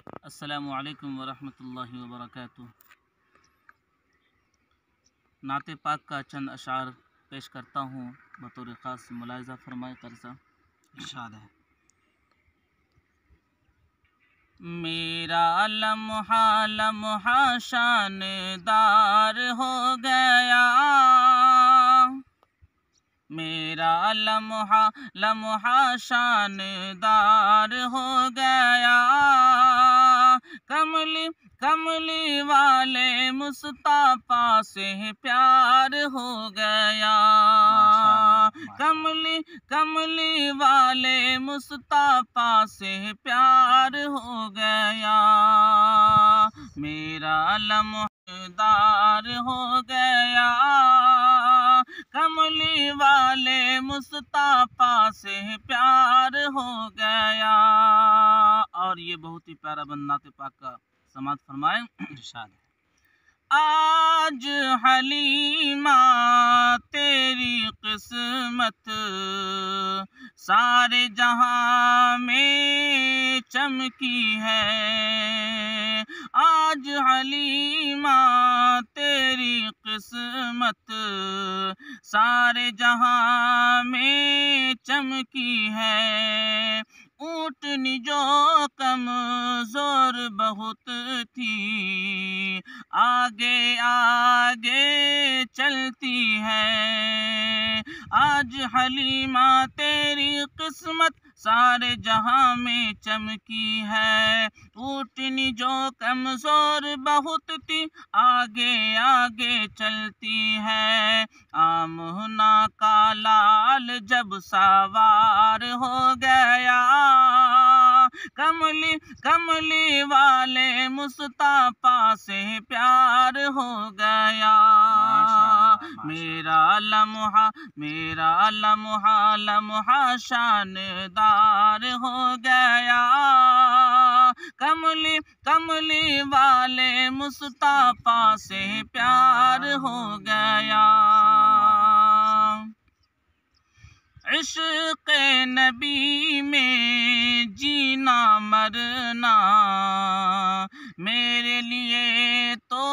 السلام علیکم ورحمۃ اللہ وبرکاتہ۔ نعت پاک کا چند اشعار پیش کرتا ہوں، بطور خاص ملاحظہ فرمائے قرضہ ارشاد ہے۔ میرا لمحہ لمحہ شاندار ہو گیا، میرا لمحہ لمحہ شاندار ہو گیا، کملی کملی والے مصطفیٰ سے پیار ہو گیا، کملی کملی والے مصطفیٰ سے پیار ہو گیا، میرا لمحہ دار ہو گیا، کملی والے مصطفیٰ سے پیار ہو گیا۔ اور یہ بہت ہی پیارا بند نعت پاک کا سماعت فرمائیں۔ ارشاد ہے۔ آج حلیمہ تیری قسمت سارے جہاں میں چمکی ہے، آج حلیمہ تیری قسمت سارے جہاں میں چمکی ہے، اونٹنی جو کمزور بہت تھی آگے آگے چلتی ہے، آج حلیمہ تیری قسمت سارے جہاں میں چمکی ہے، اونٹنی جو کمزور بہت تھی آگے آگے چلتی ہے، آمنہ کا لال جب سوار ہو گیا، کملی کملی والے مصطفیٰ سے پیار ہو گیا، میرا لمحہ لمحہ شاندار ہو گیا، کملی کملی والے مصطفیٰ سے پیار ہو گیا، عشق نبی میں جینا مرنا میرے لیے تو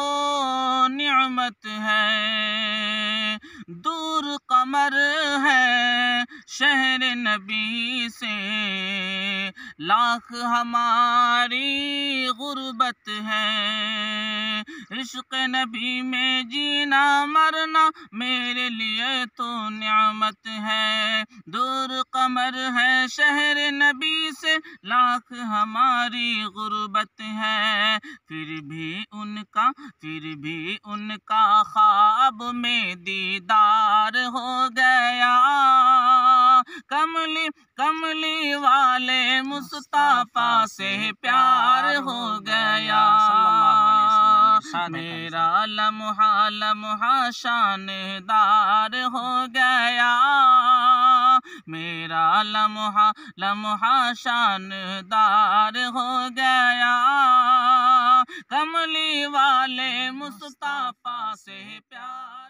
نعمت ہے، دور قمر ہے شہر نبی سے لاکھ ہماری غربت ہے، عشق نبی میں جینا مرنا میرے لیے تو نعمت ہے، دور قمر ہے شہر نبی سے لاکھ ہماری غربت ہے، پھر بھی ان کا خواب میں دیدار ہو گیا، کملی کملی والے مصطفیٰ سے پیار ہو گیا، میرا لمحہ لمحہ شاندار ہو گیا، میرا لمحہ لمحہ شاندار ہو گیا، کملی والے مصطفیٰ سے پیار